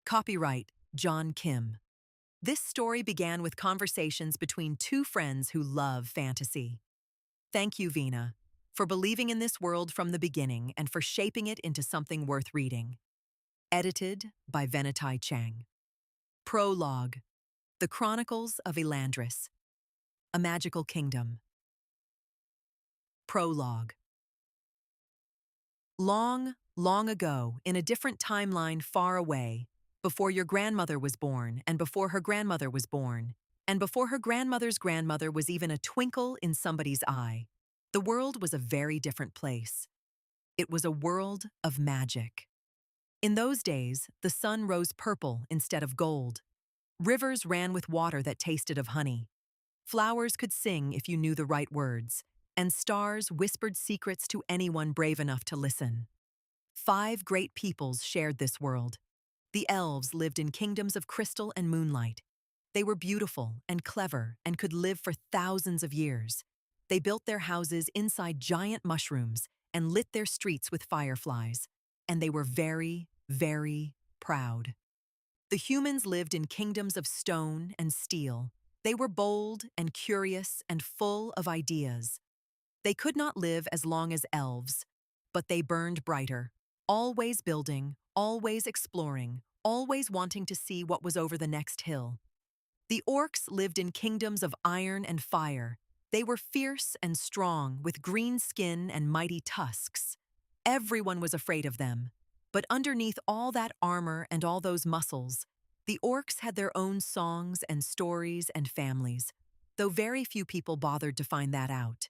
Copyright John Kim. This story began with conversations between two friends who love fantasy. Thank you, Vina, for believing in this world from the beginning and for shaping it into something worth reading. Edited by Venetai Chang. Prologue: The Chronicles of Elandris. A Magical Kingdom. Prologue. Long, long ago, in a different timeline far away, before your grandmother was born, and before her grandmother was born, and before her grandmother's grandmother was even a twinkle in somebody's eye, the world was a very different place. It was a world of magic. In those days, the sun rose purple instead of gold. Rivers ran with water that tasted of honey. Flowers could sing if you knew the right words, and stars whispered secrets to anyone brave enough to listen. 5 great peoples shared this world. The Elves lived in kingdoms of crystal and moonlight. They were beautiful and clever and could live for thousands of years. They built their houses inside giant mushrooms and lit their streets with fireflies. And they were very, very proud. The humans lived in kingdoms of stone and steel. They were bold and curious and full of ideas. They could not live as long as elves, but they burned brighter, always building, always exploring, always wanting to see what was over the next hill. The Orcs lived in kingdoms of iron and fire. They were fierce and strong, with green skin and mighty tusks. Everyone was afraid of them. But underneath all that armor and all those muscles, the Orcs had their own songs and stories and families, though very few people bothered to find that out.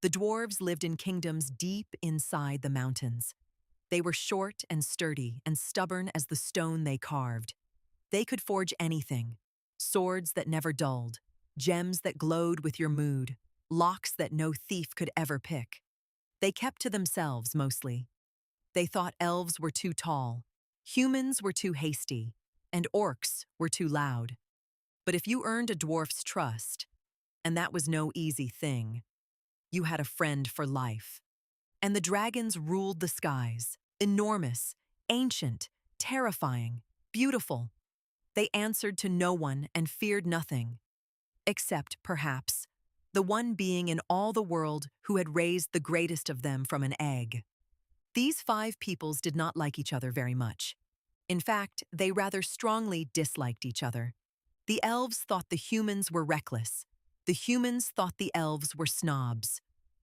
The Dwarves lived in kingdoms deep inside the mountains. They were short and sturdy and stubborn as the stone they carved. They could forge anything: swords that never dulled, gems that glowed with your mood, locks that no thief could ever pick. They kept to themselves mostly. They thought elves were too tall, humans were too hasty, and orcs were too loud. But if you earned a dwarf's trust, and that was no easy thing, you had a friend for life. And the dragons ruled the skies, enormous, ancient, terrifying, beautiful. They answered to no one and feared nothing, except, perhaps, the one being in all the world who had raised the greatest of them from an egg. These 5 peoples did not like each other very much. In fact, they rather strongly disliked each other. The elves thought the humans were reckless. The humans thought the elves were snobs.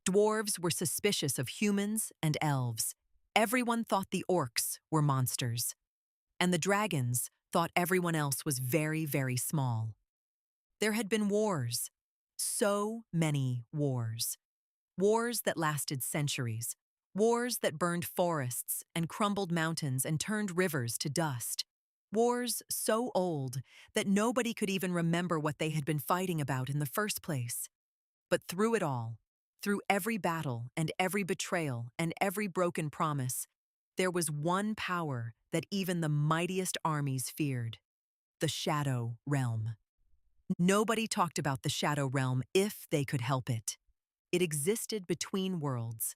Dwarves were suspicious of humans and elves. Everyone thought the orcs were monsters. And the dragons thought everyone else was very, very small. There had been wars. So many wars. Wars that lasted centuries. Wars that burned forests and crumbled mountains and turned rivers to dust. Wars so old that nobody could even remember what they had been fighting about in the first place. But through it all, through every battle and every betrayal and every broken promise, there was one power that even the mightiest armies feared: the Shadow Realm. Nobody talked about the Shadow Realm if they could help it. It existed between worlds,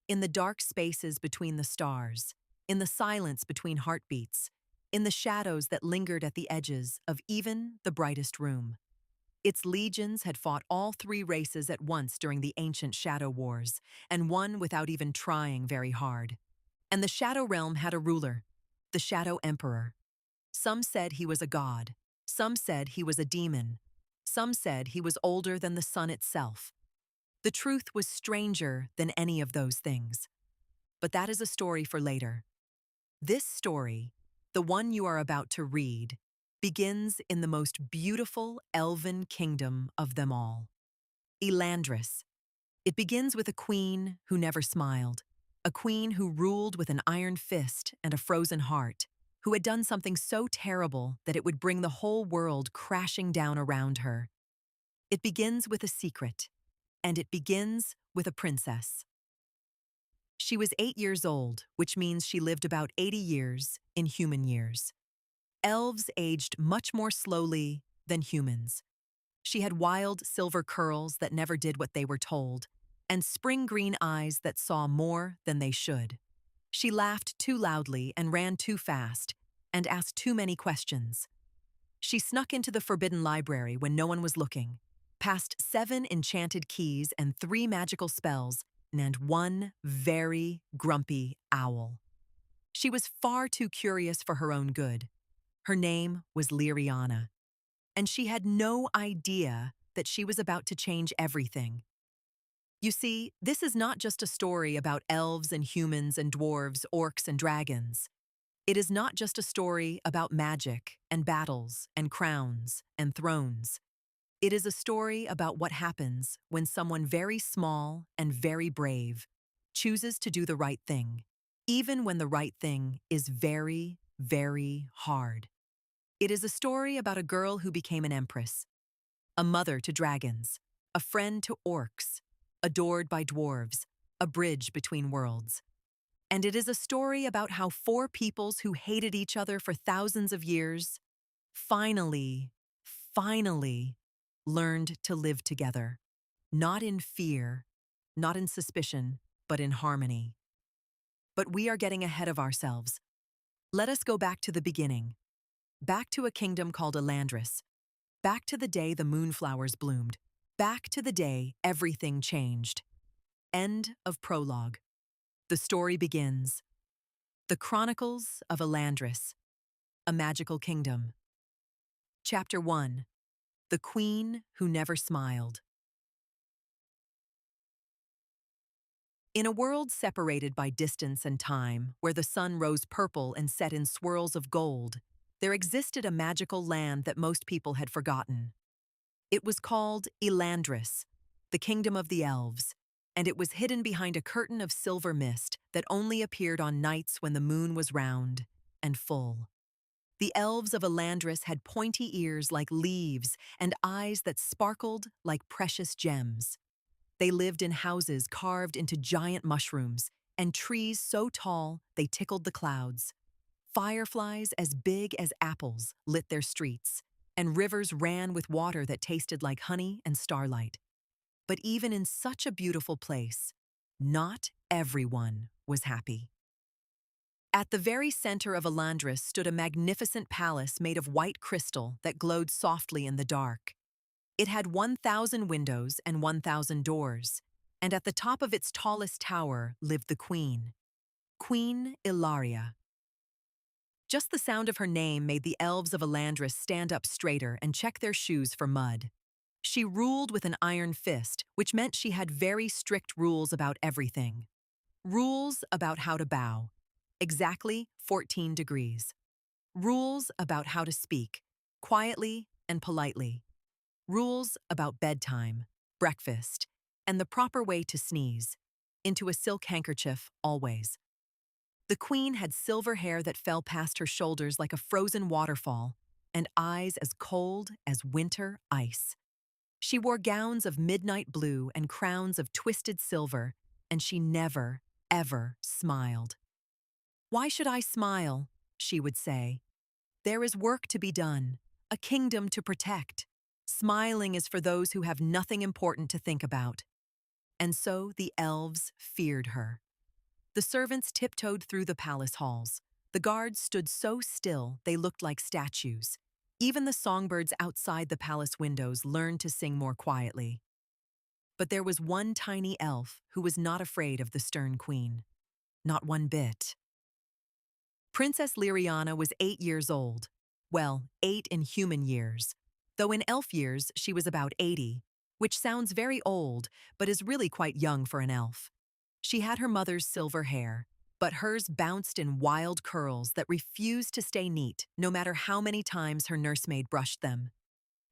in the dark spaces between the stars, in the silence between heartbeats, in the shadows that lingered at the edges of even the brightest room. Its legions had fought all 3 races at once during the ancient Shadow Wars, and won without even trying very hard. And the Shadow Realm had a ruler, the Shadow Emperor. Some said he was a god. Some said he was a demon. Some said he was older than the sun itself. The truth was stranger than any of those things. But that is a story for later. This story, the one you are about to read, begins in the most beautiful elven kingdom of them all, Elandris. It begins with a queen who never smiled, a queen who ruled with an iron fist and a frozen heart, who had done something so terrible that it would bring the whole world crashing down around her. It begins with a secret, and it begins with a princess. She was 8 years old, which means she lived about 80 years in human years. Elves aged much more slowly than humans. She had wild silver curls that never did what they were told, and spring green eyes that saw more than they should. She laughed too loudly and ran too fast, and asked too many questions. She snuck into the forbidden library when no one was looking, passed 7 enchanted keys and 3 magical spells, and 1 very grumpy owl. She was far too curious for her own good. Her name was Liriana, and she had no idea that she was about to change everything. You see, this is not just a story about elves and humans and dwarves, orcs and dragons. It is not just a story about magic and battles and crowns and thrones. It is a story about what happens when someone very small and very brave chooses to do the right thing, even when the right thing is very, very hard. It is a story about a girl who became an empress, a mother to dragons, a friend to orcs, adored by dwarves, a bridge between worlds. And it is a story about how 4 peoples who hated each other for thousands of years finally learned to live together, not in fear, not in suspicion, but in harmony. But we are getting ahead of ourselves. Let us go back to the beginning, back to a kingdom called Elandris, back to the day the moonflowers bloomed, back to the day everything changed. End of prologue. The story begins. The Chronicles of Elandris, a magical kingdom. Chapter 1. The Queen Who Never Smiled. In a world separated by distance and time, where the sun rose purple and set in swirls of gold, there existed a magical land that most people had forgotten. It was called Elandris, the kingdom of the Elves, and it was hidden behind a curtain of silver mist that only appeared on nights when the moon was round and full. The elves of Elandris had pointy ears like leaves and eyes that sparkled like precious gems. They lived in houses carved into giant mushrooms and trees so tall they tickled the clouds. Fireflies as big as apples lit their streets, and rivers ran with water that tasted like honey and starlight. But even in such a beautiful place, not everyone was happy. At the very center of Elandris stood a magnificent palace made of white crystal that glowed softly in the dark. It had 1,000 windows and 1,000 doors, and at the top of its tallest tower lived the queen, Queen Ilaria. Just the sound of her name made the elves of Elandris stand up straighter and check their shoes for mud. She ruled with an iron fist, which meant she had very strict rules about everything. Rules about how to bow, exactly 14 degrees. Rules about how to speak, quietly and politely. Rules about bedtime, breakfast, and the proper way to sneeze, into a silk handkerchief always. The queen had silver hair that fell past her shoulders like a frozen waterfall, and eyes as cold as winter ice. She wore gowns of midnight blue and crowns of twisted silver, and she never, ever smiled. "Why should I smile?" she would say. "There is work to be done, a kingdom to protect. Smiling is for those who have nothing important to think about." And so the elves feared her. The servants tiptoed through the palace halls. The guards stood so still they looked like statues. Even the songbirds outside the palace windows learned to sing more quietly. But there was one tiny elf who was not afraid of the stern queen. Not one bit. Princess Liriana was 8 years old. Well, 8 in human years, though in elf years she was about 80, which sounds very old, but is really quite young for an elf. She had her mother's silver hair, but hers bounced in wild curls that refused to stay neat no matter how many times her nursemaid brushed them.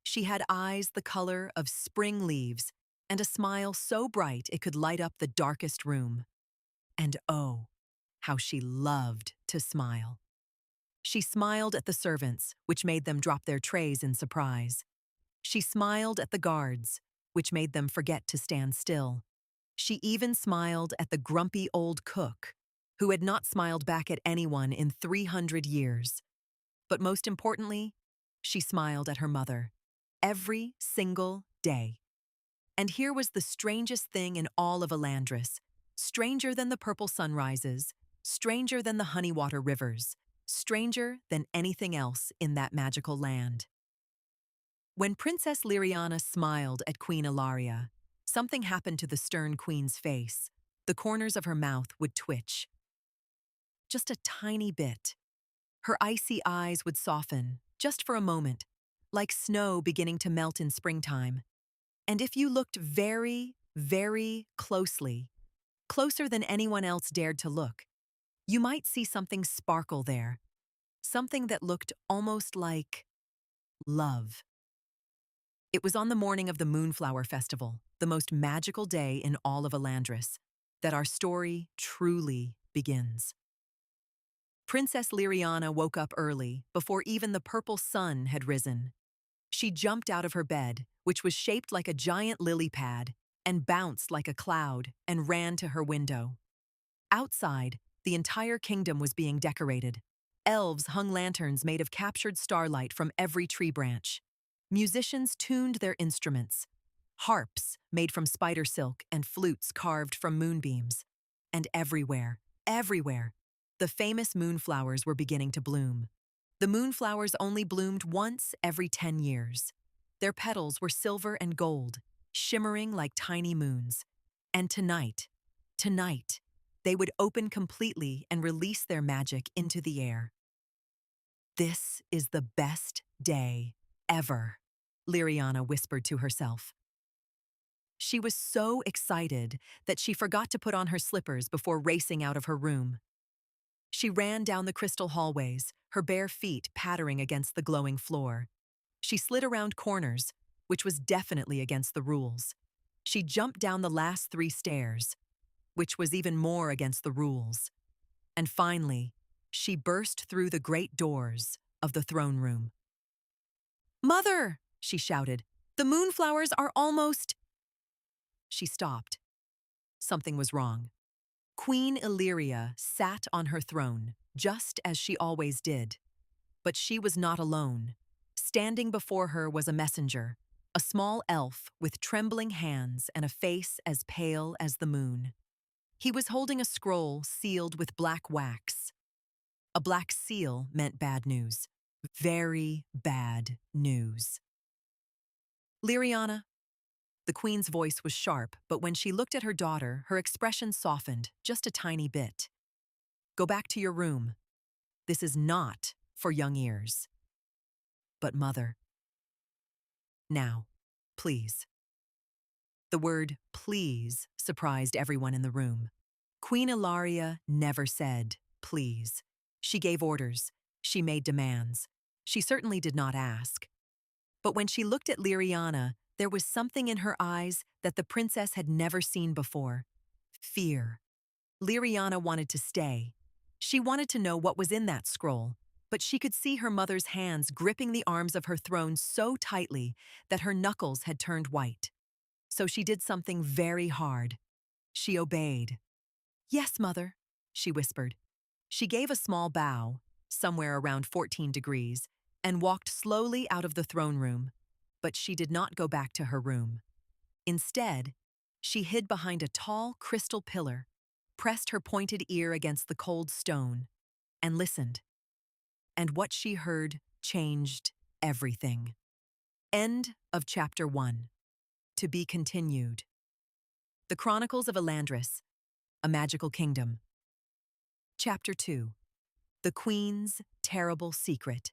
She had eyes the color of spring leaves and a smile so bright it could light up the darkest room. And oh, how she loved to smile. She smiled at the servants, which made them drop their trays in surprise. She smiled at the guards, which made them forget to stand still. She even smiled at the grumpy old cook, who had not smiled back at anyone in 300 years. But most importantly, she smiled at her mother, every single day. And here was the strangest thing in all of Elandris, stranger than the purple sunrises, stranger than the honey water rivers, stranger than anything else in that magical land. When Princess Liriana smiled at Queen Ilaria, something happened to the stern queen's face. The corners of her mouth would twitch. Just a tiny bit. Her icy eyes would soften, just for a moment, like snow beginning to melt in springtime. And if you looked very, very closely, closer than anyone else dared to look, you might see something sparkle there, something that looked almost like love. It was on the morning of the Moonflower Festival, the most magical day in all of Elandris, that our story truly begins. Princess Liriana woke up early, before even the purple sun had risen. She jumped out of her bed, which was shaped like a giant lily pad, and bounced like a cloud, and ran to her window. Outside, the entire kingdom was being decorated. Elves hung lanterns made of captured starlight from every tree branch. Musicians tuned their instruments. Harps made from spider silk and flutes carved from moonbeams. And everywhere, the famous moonflowers were beginning to bloom. The moonflowers only bloomed once every 10 years. Their petals were silver and gold, shimmering like tiny moons. And tonight, they would open completely and release their magic into the air. "This is the best day ever," Liriana whispered to herself. She was so excited that she forgot to put on her slippers before racing out of her room. She ran down the crystal hallways, her bare feet pattering against the glowing floor. She slid around corners, which was definitely against the rules. She jumped down the last 3 stairs, which was even more against the rules. And finally, she burst through the great doors of the throne room. "Mother!" she shouted. "The moonflowers are almost—" She stopped. Something was wrong. Queen Illyria sat on her throne, just as she always did. But she was not alone. Standing before her was a messenger, a small elf with trembling hands and a face as pale as the moon. He was holding a scroll sealed with black wax. A black seal meant bad news. Very bad news. "Liriana." The queen's voice was sharp, but when she looked at her daughter, her expression softened just a tiny bit. "Go back to your room. This is not for young ears." "But mother." "Now, please." The word please surprised everyone in the room. Queen Ilaria never said please. She gave orders. She made demands. She certainly did not ask. But when she looked at Liriana, there was something in her eyes that the princess had never seen before. Fear. Liriana wanted to stay. She wanted to know what was in that scroll, but she could see her mother's hands gripping the arms of her throne so tightly that her knuckles had turned white. So she did something very hard. She obeyed. "Yes, mother," she whispered. She gave a small bow, somewhere around 14 degrees, and walked slowly out of the throne room. But she did not go back to her room. Instead, she hid behind a tall crystal pillar, pressed her pointed ear against the cold stone, and listened. And what she heard changed everything. End of Chapter 1. To be continued. The Chronicles of Elandris, A Magical Kingdom. Chapter 2. The Queen's Terrible Secret.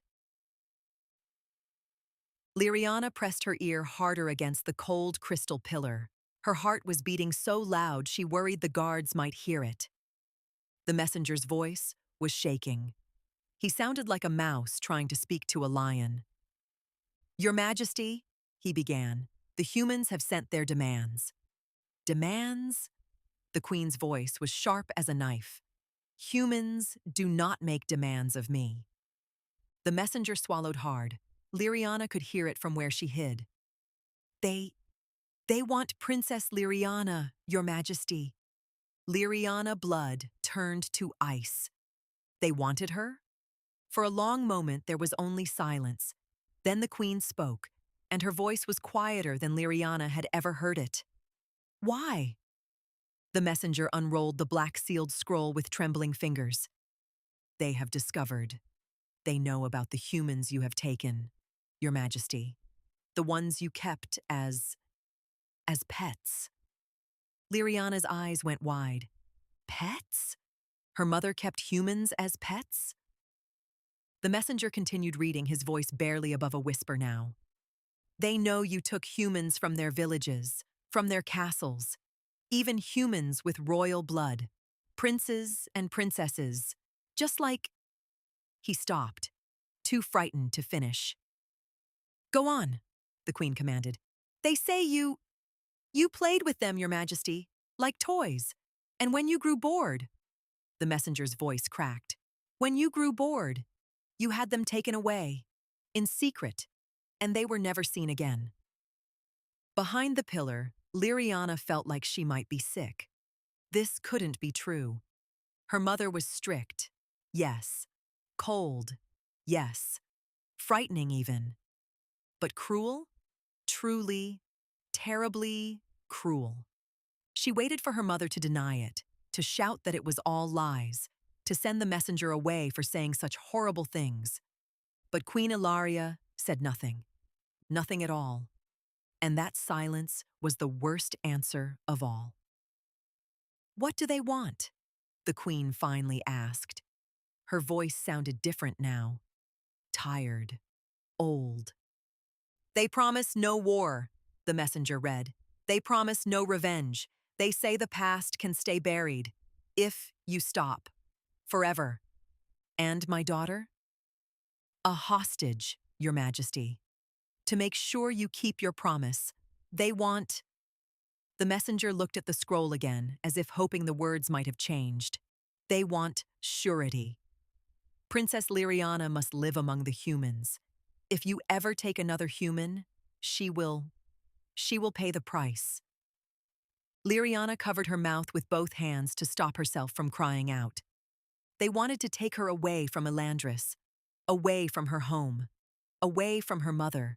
Liriana pressed her ear harder against the cold crystal pillar. Her heart was beating so loud she worried the guards might hear it. The messenger's voice was shaking. He sounded like a mouse trying to speak to a lion. "Your Majesty," he began, "the humans have sent their demands." "Demands?" The queen's voice was sharp as a knife. "Humans do not make demands of me." The messenger swallowed hard. Liriana could hear it from where she hid. They want Princess Liriana, Your Majesty." Liriana blood turned to ice. They wanted her? For a long moment there was only silence. Then the queen spoke, and her voice was quieter than Liriana had ever heard it. "Why?" The messenger unrolled the black-sealed scroll with trembling fingers. They have discovered. They know about the humans you have taken, Your Majesty. The ones you kept as pets. Liriana's eyes went wide. Pets? Her mother kept humans as pets? The messenger continued reading, his voice barely above a whisper now. They know you took humans from their villages, from their castles, even humans with royal blood, princes and princesses, just like... He stopped, too frightened to finish. Go on, the queen commanded. They say you played with them, Your Majesty, like toys. And when you grew bored, the messenger's voice cracked. When you grew bored, you had them taken away, in secret, and they were never seen again. Behind the pillar, Liriana felt like she might be sick. This couldn't be true. Her mother was strict, yes. Cold, yes. Frightening even. But cruel? Truly, terribly cruel. She waited for her mother to deny it, to shout that it was all lies, to send the messenger away for saying such horrible things. But Queen Ilaria said nothing. Nothing at all. And that silence was the worst answer of all. What do they want? The queen finally asked. Her voice sounded different now. Tired. Old. They promise no war, the messenger read. They promise no revenge. They say the past can stay buried. If you stop. Forever. And my daughter? A hostage, Your Majesty. To make sure you keep your promise. They want... The messenger looked at the scroll again, as if hoping the words might have changed. They want surety. Princess Liriana must live among the humans. If you ever take another human, she will pay the price. Liriana covered her mouth with both hands to stop herself from crying out. They wanted to take her away from Elandris, away from her home, away from her mother,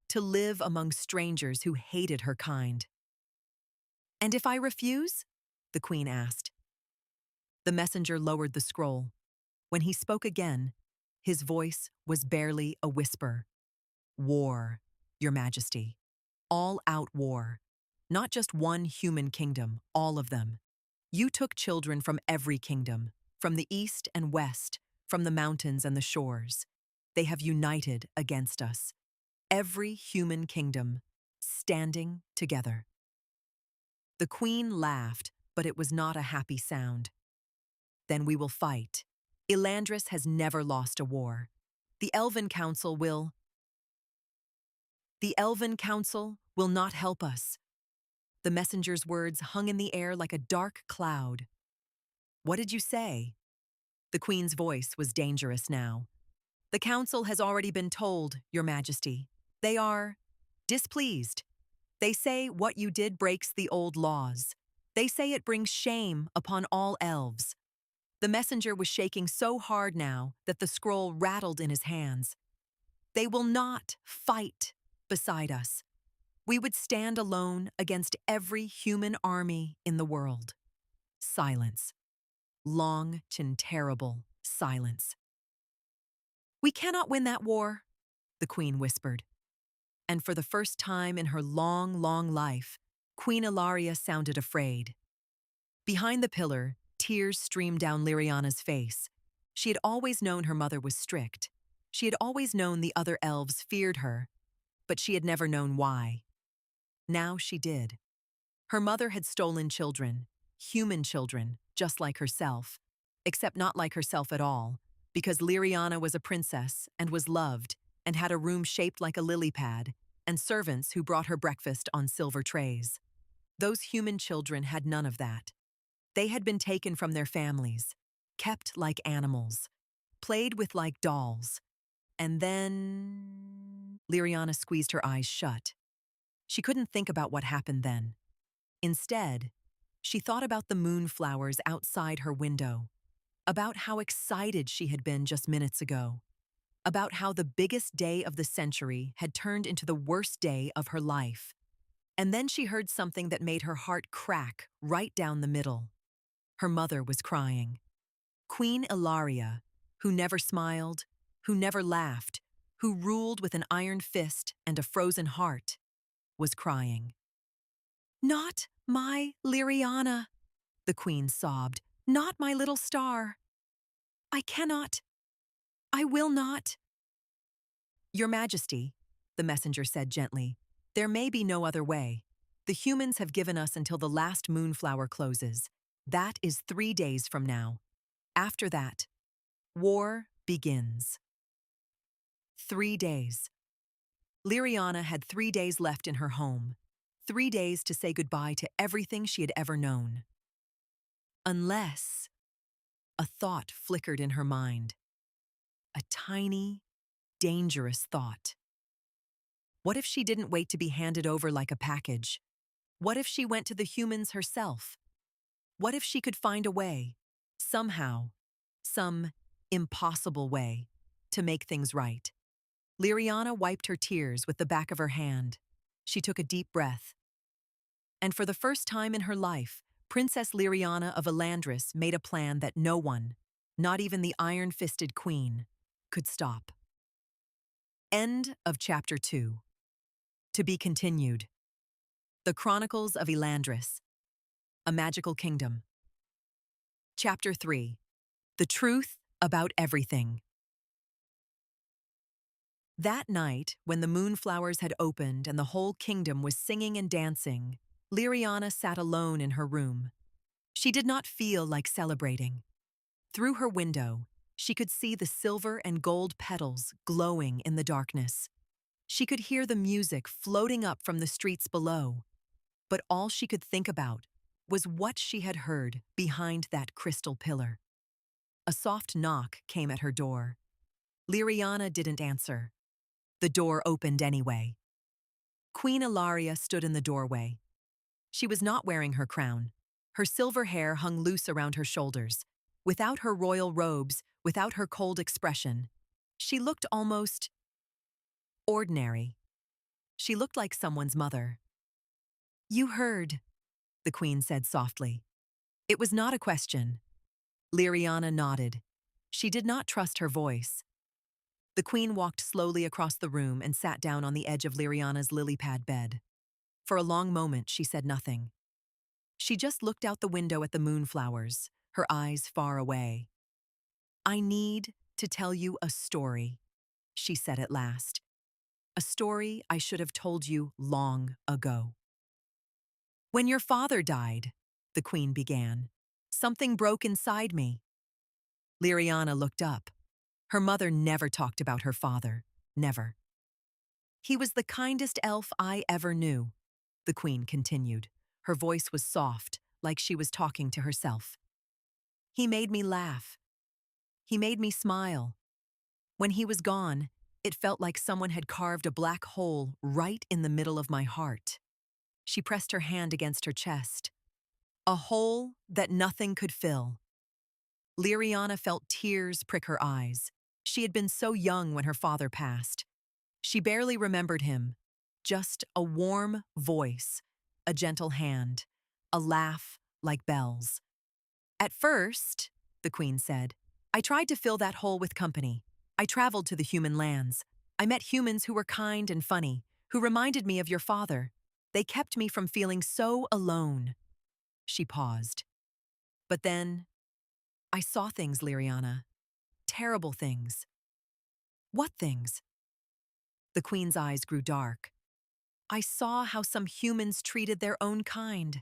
to live among strangers who hated her kind. And if I refuse? The queen asked. The messenger lowered the scroll. When he spoke again, his voice was barely a whisper. War, Your Majesty. All-out war. Not just one human kingdom, all of them. You took children from every kingdom, from the east and west, from the mountains and the shores. They have united against us. Every human kingdom, standing together. The queen laughed, but it was not a happy sound. Then we will fight. Elandris has never lost a war. The Elven Council will not help us. The messenger's words hung in the air like a dark cloud. What did you say? The queen's voice was dangerous now. The council has already been told, Your Majesty. They are displeased. They say what you did breaks the old laws. They say it brings shame upon all elves. The messenger was shaking so hard now that the scroll rattled in his hands. They will not fight beside us. We would stand alone against every human army in the world. Silence. Long and terrible silence. We cannot win that war, the queen whispered. And for the first time in her long, long life, Queen Ilaria sounded afraid. Behind the pillar, tears streamed down Liriana's face. She had always known her mother was strict. She had always known the other elves feared her, but she had never known why. Now she did. Her mother had stolen children, human children, just like herself, except not like herself at all, because Liriana was a princess and was loved and had a room shaped like a lily pad, and servants who brought her breakfast on silver trays. Those human children had none of that. They had been taken from their families, kept like animals, played with like dolls. And then... Liriana squeezed her eyes shut. She couldn't think about what happened then. Instead, she thought about the moonflowers outside her window, about how excited she had been just minutes ago, about how the biggest day of the century had turned into the worst day of her life. And then she heard something that made her heart crack right down the middle. Her mother was crying. Queen Ilaria, who never smiled, who never laughed, who ruled with an iron fist and a frozen heart, was crying. "Not my Liriana," the queen sobbed. "Not my little star. I cannot. I will not." "Your Majesty," the messenger said gently, "there may be no other way. The humans have given us until the last moonflower closes. That is 3 days from now. After that, war begins." 3 days. Liriana had 3 days left in her home. 3 days to say goodbye to everything she had ever known. Unless a thought flickered in her mind. A tiny, dangerous thought. What if she didn't wait to be handed over like a package? What if she went to the humans herself? What if she could find a way, somehow, some impossible way, to make things right? Liriana wiped her tears with the back of her hand. She took a deep breath. And for the first time in her life, Princess Liriana of Elandris made a plan that no one, not even the iron-fisted queen, could stop. End of Chapter 2. To be continued. The Chronicles of Elandris. A Magical Kingdom. Chapter 3. The Truth About Everything. That night, when the moonflowers had opened and the whole kingdom was singing and dancing, Liriana sat alone in her room. She did not feel like celebrating. Through her window, she could see the silver and gold petals glowing in the darkness. She could hear the music floating up from the streets below. But all she could think about was what she had heard behind that crystal pillar. A soft knock came at her door. Liriana didn't answer. The door opened anyway. Queen Ilaria stood in the doorway. She was not wearing her crown. Her silver hair hung loose around her shoulders. Without her royal robes, without her cold expression, she looked almost ordinary. She looked like someone's mother. "You heard," the queen said softly. It was not a question. Liriana nodded. She did not trust her voice. The queen walked slowly across the room and sat down on the edge of Liriana's lily-pad bed. For a long moment, she said nothing. She just looked out the window at the moonflowers, her eyes far away. "I need to tell you a story," she said at last. "A story I should have told you long ago." "When your father died," the queen began, "something broke inside me." Liriana looked up. Her mother never talked about her father. Never. "He was the kindest elf I ever knew," the queen continued. Her voice was soft, like she was talking to herself. "He made me laugh. He made me smile. When he was gone, it felt like someone had carved a black hole right in the middle of my heart." She pressed her hand against her chest. "A hole that nothing could fill." Liriana felt tears prick her eyes. She had been so young when her father passed. She barely remembered him. Just a warm voice, a gentle hand, a laugh like bells. "At first," the queen said, "I tried to fill that hole with company. I traveled to the human lands. I met humans who were kind and funny, who reminded me of your father. They kept me from feeling so alone." She paused. "But then, I saw things, Liriana. Terrible things." "What things?" The queen's eyes grew dark. "I saw how some humans treated their own kind.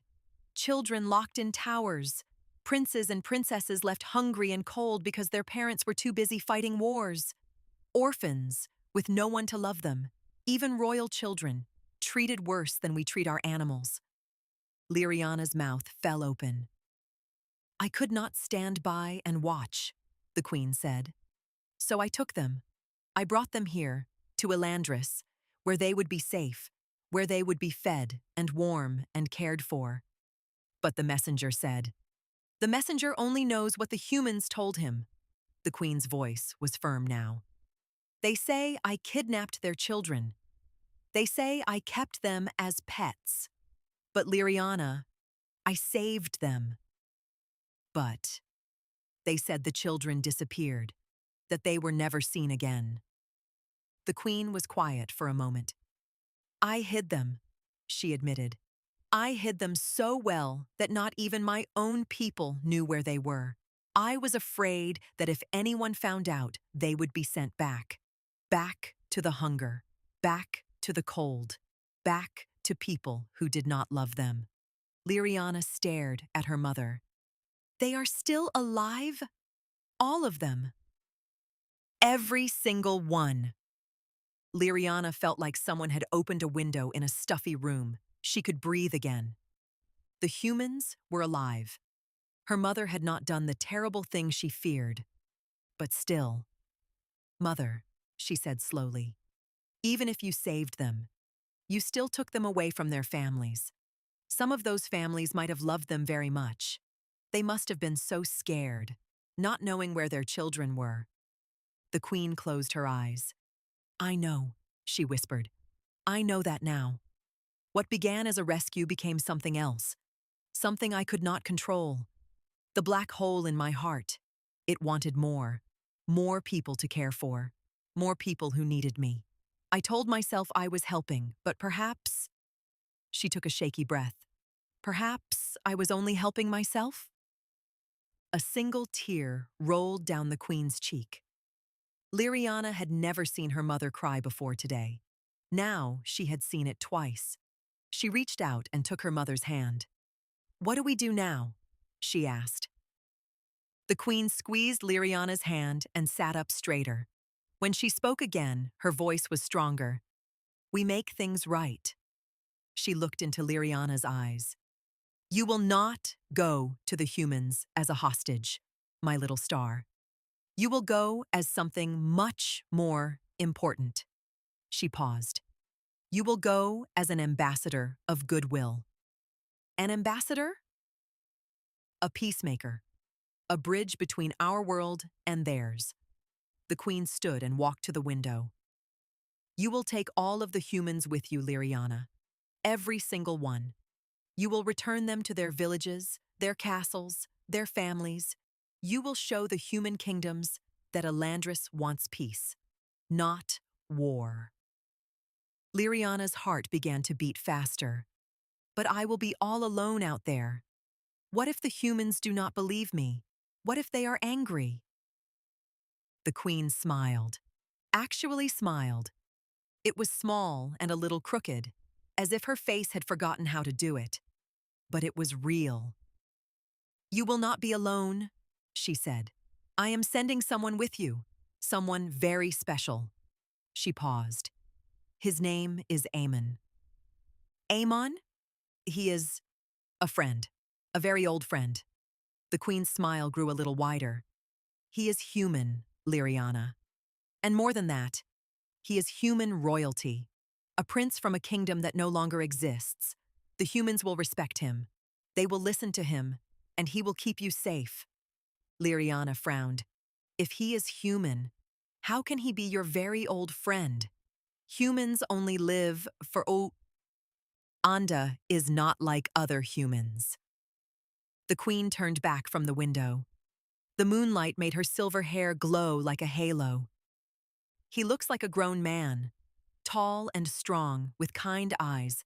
Children locked in towers. Princes and princesses left hungry and cold because their parents were too busy fighting wars. Orphans, with no one to love them. Even royal children, treated worse than we treat our animals." Liriana's mouth fell open. "I could not stand by and watch," the queen said. "So I took them. I brought them here, to Elandris, where they would be safe, where they would be fed and warm and cared for." But the messenger said, "The messenger only knows what the humans told him." The queen's voice was firm now. "They say I kidnapped their children. They say I kept them as pets. But Liriana, I saved them." "But," they said, "the children disappeared. that they were never seen again. The queen was quiet for a moment. I hid them, she admitted. I hid them so well that not even my own people knew where they were. I was afraid that if anyone found out, they would be sent back. Back to the hunger, back to the cold, back to people who did not love them. Liriana stared at her mother. They are still alive? All of them. Every single one. Liriana felt like someone had opened a window in a stuffy room. She could breathe again. The humans were alive. Her mother had not done the terrible thing she feared. But still. Mother, she said slowly, even if you saved them, you still took them away from their families. Some of those families might have loved them very much. They must have been so scared, not knowing where their children were. The queen closed her eyes. I know, she whispered. I know that now. What began as a rescue became something else. Something I could not control. The black hole in my heart. It wanted more. More people to care for. More people who needed me. I told myself I was helping, but perhaps... She took a shaky breath. Perhaps I was only helping myself? A single tear rolled down the queen's cheek. Liriana had never seen her mother cry before today. Now she had seen it twice. She reached out and took her mother's hand. What do we do now? She asked. The queen squeezed Liriana's hand and sat up straighter. When she spoke again, her voice was stronger. We make things right. She looked into Liriana's eyes. You will not go to the humans as a hostage, my little star. You will go as something much more important. She paused. You will go as an ambassador of goodwill. An ambassador? A peacemaker. A bridge between our world and theirs. The queen stood and walked to the window. You will take all of the humans with you, Liriana. Every single one. You will return them to their villages, their castles, their families. You will show the human kingdoms that Elandris wants peace, not war. Liriana's heart began to beat faster. But I will be all alone out there. What if the humans do not believe me? What if they are angry? The queen smiled. Actually smiled. It was small and a little crooked, as if her face had forgotten how to do it. But it was real. You will not be alone, she said. I am sending someone with you, someone very special. She paused. His name is Amon. Amon? He is a friend, a very old friend. The queen's smile grew a little wider. He is human, Liriana. And more than that, he is human royalty, a prince from a kingdom that no longer exists. The humans will respect him. They will listen to him, and he will keep you safe. Liriana frowned. If he is human, how can he be your very old friend? Humans only live for Anda is not like other humans. The queen turned back from the window. The moonlight made her silver hair glow like a halo. He looks like a grown man, tall and strong, with kind eyes.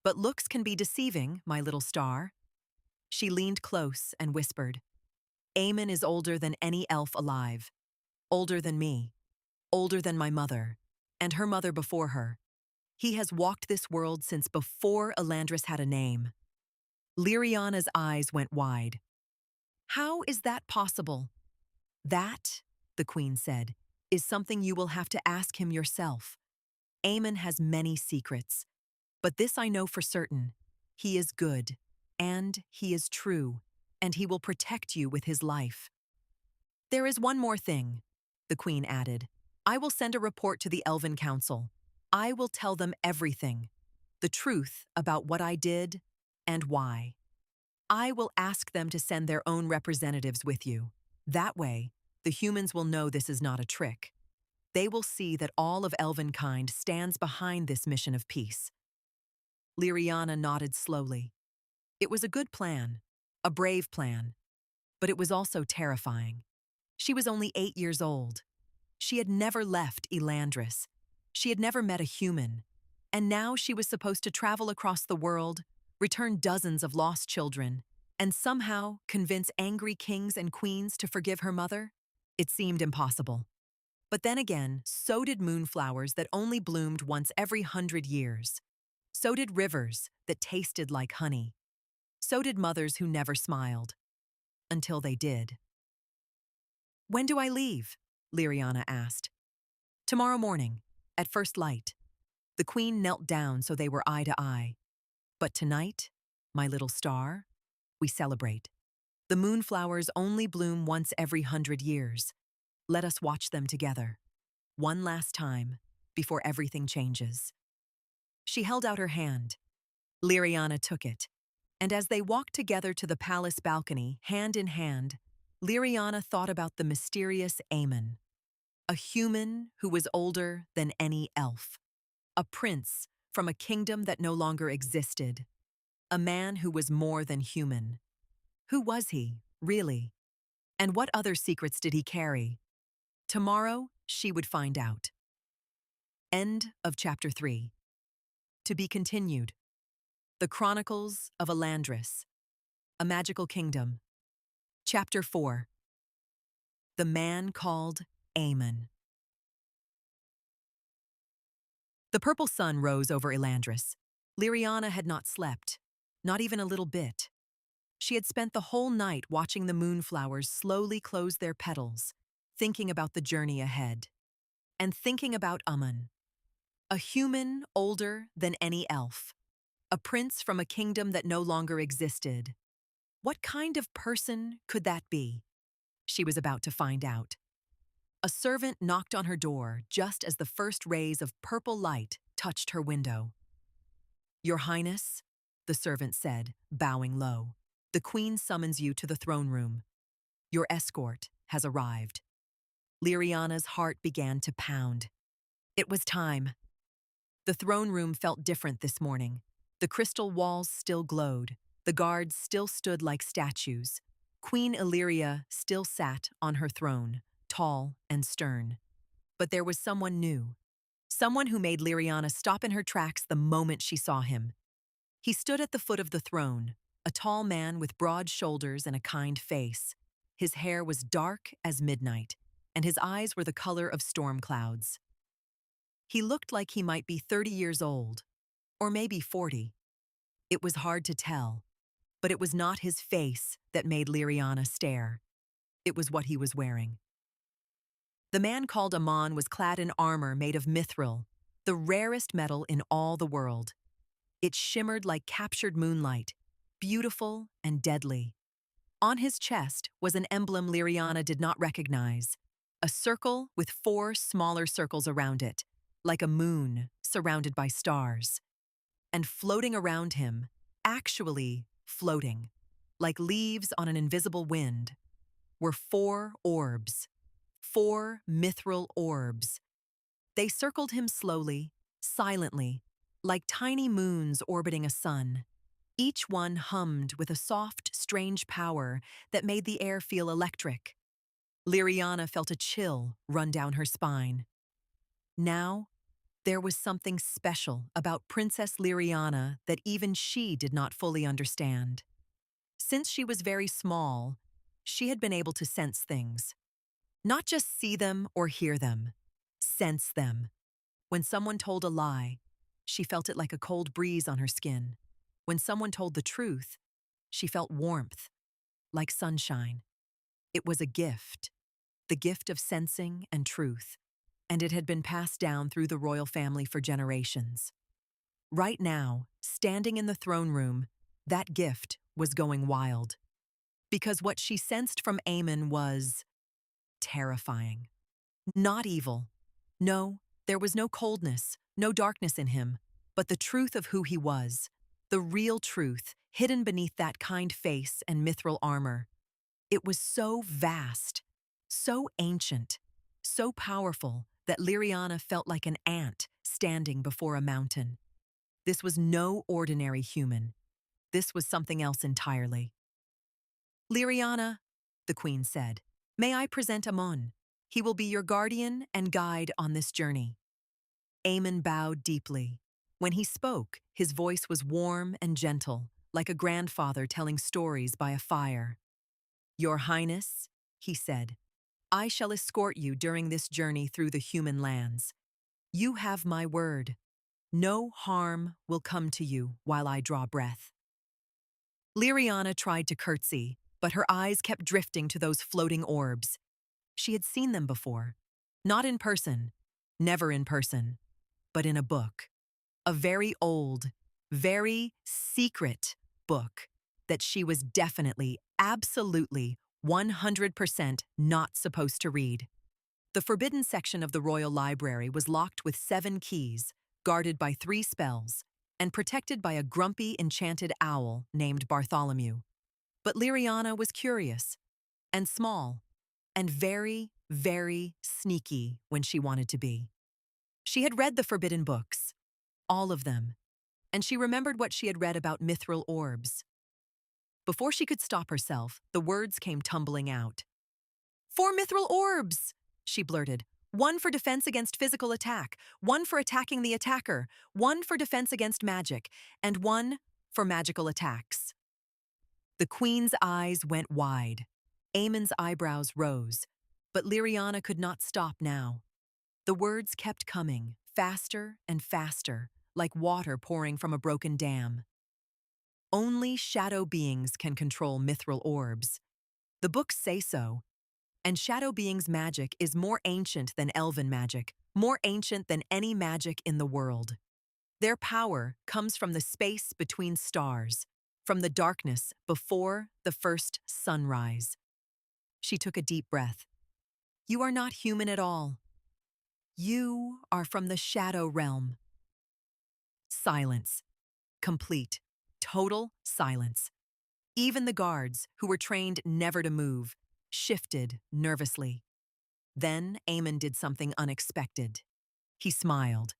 But looks can be deceiving, my little star. She leaned close and whispered, Amon is older than any elf alive. Older than me. Older than my mother. And her mother before her. He has walked this world since before Elandris had a name. Liriana's eyes went wide. How is that possible? That, the queen said, is something you will have to ask him yourself. Amon has many secrets. But this I know for certain. He is good, and he is true, and he will protect you with his life. There is one more thing, the queen added. I will send a report to the Elven Council. I will tell them everything, the truth about what I did and why. I will ask them to send their own representatives with you. That way, the humans will know this is not a trick. They will see that all of Elvenkind stands behind this mission of peace. Liriana nodded slowly. It was a good plan, a brave plan, but it was also terrifying. She was only 8 years old. She had never left Elandris. She had never met a human. And now she was supposed to travel across the world, return dozens of lost children, and somehow convince angry kings and queens to forgive her mother? It seemed impossible. But then again, so did moonflowers that only bloomed once every 100 years. So did rivers that tasted like honey. So did mothers who never smiled. Until they did. "When do I leave?" Liriana asked. "Tomorrow morning, at first light." The queen knelt down so they were eye to eye. "But tonight, my little star, we celebrate. The moonflowers only bloom once every 100 years. Let us watch them together. One last time, before everything changes." She held out her hand. Liriana took it. And as they walked together to the palace balcony, hand in hand, Liriana thought about the mysterious Aemon, a human who was older than any elf, a prince from a kingdom that no longer existed, a man who was more than human. Who was he, really? And what other secrets did he carry? Tomorrow, she would find out. End of Chapter 3. To be continued. The Chronicles of Elandris, A Magical Kingdom. Chapter 4. The Man Called Aemon. The purple sun rose over Elandris. Liriana had not slept, not even a little bit. She had spent the whole night watching the moonflowers slowly close their petals, thinking about the journey ahead. And thinking about Aemon, a human older than any elf, a prince from a kingdom that no longer existed. What kind of person could that be? She was about to find out. A servant knocked on her door just as the first rays of purple light touched her window. "Your Highness," the servant said, bowing low, "the Queen summons you to the throne room. Your escort has arrived." Liriana's heart began to pound. It was time. The throne room felt different this morning. The crystal walls still glowed. The guards still stood like statues. Queen Illyria still sat on her throne, tall and stern. But there was someone new. Someone who made Liriana stop in her tracks the moment she saw him. He stood at the foot of the throne, a tall man with broad shoulders and a kind face. His hair was dark as midnight, and his eyes were the color of storm clouds. He looked like he might be 30 years old, or maybe 40. It was hard to tell, but it was not his face that made Liriana stare. It was what he was wearing. The man called Aemon was clad in armor made of mithril, the rarest metal in all the world. It shimmered like captured moonlight, beautiful and deadly. On his chest was an emblem Liriana did not recognize, a circle with 4 smaller circles around it, like a moon surrounded by stars. And floating around him, actually floating, like leaves on an invisible wind, were 4 orbs, 4 mithril orbs. They circled him slowly, silently, like tiny moons orbiting a sun. Each one hummed with a soft, strange power that made the air feel electric. Liriana felt a chill run down her spine. Now, there was something special about Princess Liriana that even she did not fully understand. Since she was very small, she had been able to sense things. Not just see them or hear them, sense them. When someone told a lie, she felt it like a cold breeze on her skin. When someone told the truth, she felt warmth, like sunshine. It was a gift, the gift of sensing and truth, and it had been passed down through the royal family for generations. Right now, standing in the throne room, that gift was going wild. Because what she sensed from Aemon was terrifying. Not evil. No, there was no coldness, no darkness in him, but the truth of who he was, the real truth hidden beneath that kind face and mithril armor. It was so vast, so ancient, so powerful that Liriana felt like an ant standing before a mountain. This was no ordinary human. This was something else entirely. "Liriana," the queen said, "may I present Aemon? He will be your guardian and guide on this journey." Aemon bowed deeply. When he spoke, his voice was warm and gentle, like a grandfather telling stories by a fire. "Your Highness," he said, "I shall escort you during this journey through the human lands. You have my word. No harm will come to you while I draw breath." Liriana tried to curtsy, but her eyes kept drifting to those floating orbs. She had seen them before. Not in person, never in person, but in a book. A very old, very secret book that she was definitely, absolutely, 100% not supposed to read. The forbidden section of the royal library was locked with 7 keys, guarded by 3 spells, and protected by a grumpy, enchanted owl named Bartholomew. But Liriana was curious, and small, and very, very sneaky when she wanted to be. She had read the forbidden books, all of them, and she remembered what she had read about mithril orbs. Before she could stop herself, the words came tumbling out. "4 mithril orbs!" she blurted. "1 for defense against physical attack, 1 for attacking the attacker, 1 for defense against magic, and 1 for magical attacks." The queen's eyes went wide. Aemon's eyebrows rose, but Liriana could not stop now. The words kept coming, faster and faster, like water pouring from a broken dam. Only shadow beings can control mithril orbs. The books say so, and shadow beings' magic is more ancient than elven magic, more ancient than any magic in the world. Their power comes from the space between stars, from the darkness before the first sunrise. She took a deep breath. "You are not human at all. You are from the shadow realm." Silence. Complete, total silence. Even the guards, who were trained never to move, shifted nervously. Then Aemon did something unexpected. He smiled.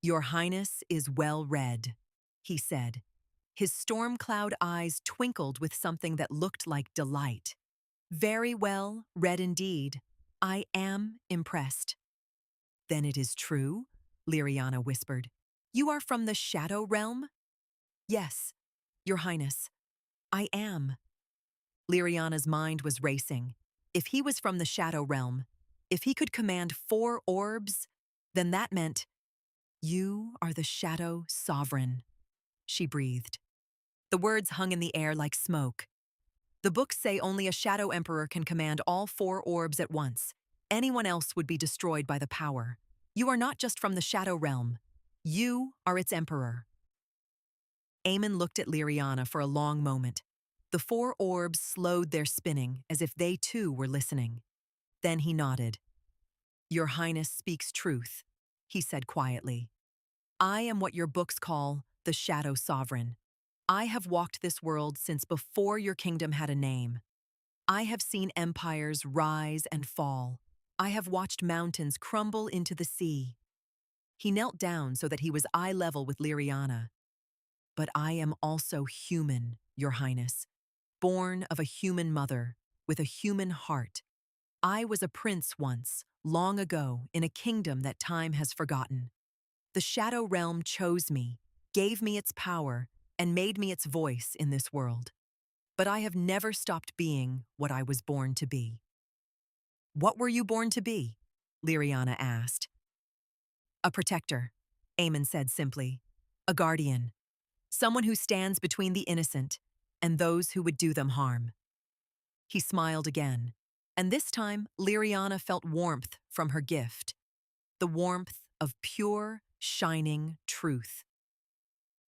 "Your Highness is well read," he said. His storm cloud eyes twinkled with something that looked like delight. "Very well read indeed. I am impressed." "Then it is true?" Liriana whispered. "You are from the shadow realm?" "Yes, Your Highness. I am." Liriana's mind was racing. If he was from the shadow realm, if he could command 4 orbs, then that meant, "You are the shadow sovereign," she breathed. The words hung in the air like smoke. "The books say only a shadow emperor can command all 4 orbs at once. Anyone else would be destroyed by the power. You are not just from the shadow realm. You are its emperor." Aemon looked at Liriana for a long moment. The 4 orbs slowed their spinning as if they too were listening. Then he nodded. "Your Highness speaks truth," he said quietly. "I am what your books call the Shadow Sovereign. I have walked this world since before your kingdom had a name. I have seen empires rise and fall. I have watched mountains crumble into the sea." He knelt down so that he was eye level with Liriana. "But I am also human, Your Highness. Born of a human mother, with a human heart. I was a prince once, long ago, in a kingdom that time has forgotten. The Shadow Realm chose me, gave me its power, and made me its voice in this world. But I have never stopped being what I was born to be." "What were you born to be?" Liriana asked. "A protector," Aemon said simply. "A guardian. Someone who stands between the innocent and those who would do them harm." He smiled again, and this time Liriana felt warmth from her gift. The warmth of pure, shining truth.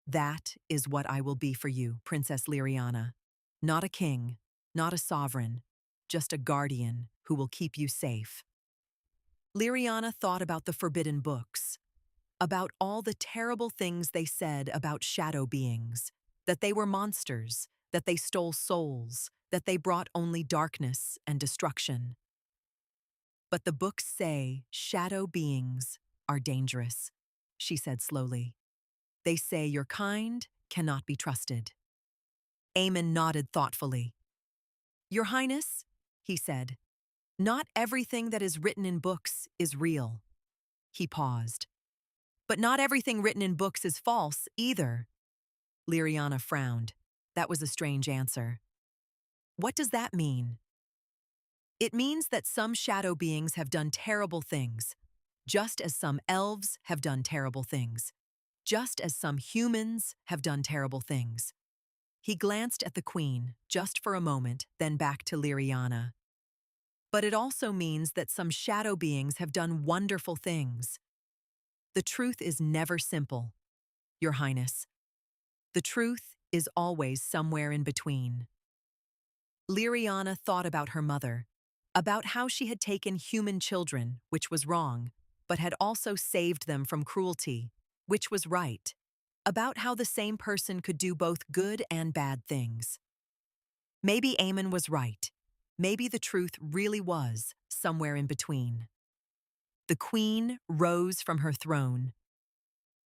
"That is what I will be for you, Princess Liriana. Not a king, not a sovereign, just a guardian who will keep you safe." Liriana thought about the forbidden books, about all the terrible things they said about shadow beings, that they were monsters, that they stole souls, that they brought only darkness and destruction. "But the books say shadow beings are dangerous," she said slowly. "They say your kind cannot be trusted." Aemon nodded thoughtfully. "Your Highness," he said, Not everything that is written in books is real. He paused. But not everything written in books is false, either. Liriana frowned. That was a strange answer. What does that mean? It means that some shadow beings have done terrible things, just as some elves have done terrible things, just as some humans have done terrible things. He glanced at the queen, just for a moment, then back to Liriana. But it also means that some shadow beings have done wonderful things. The truth is never simple, Your Highness. The truth is always somewhere in between. Liriana thought about her mother, about how she had taken human children, which was wrong, but had also saved them from cruelty, which was right, about how the same person could do both good and bad things. Maybe Aemon was right. Maybe the truth really was somewhere in between. The queen rose from her throne.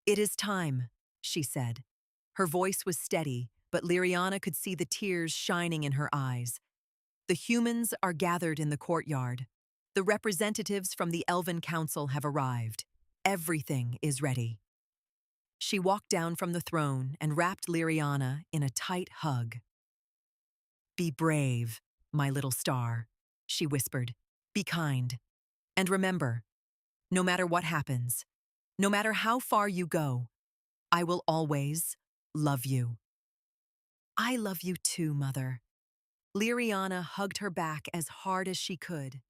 "It is time," she said. Her voice was steady, but Liriana could see the tears shining in her eyes. "The humans are gathered in the courtyard. The representatives from the Elven Council have arrived. Everything is ready." She walked down from the throne and wrapped Liriana in a tight hug. "Be brave, my little star," she whispered. "Be kind. And remember, no matter what happens, no matter how far you go, I will always love you." "I love you too, Mother." Liriana hugged her back as hard as she could.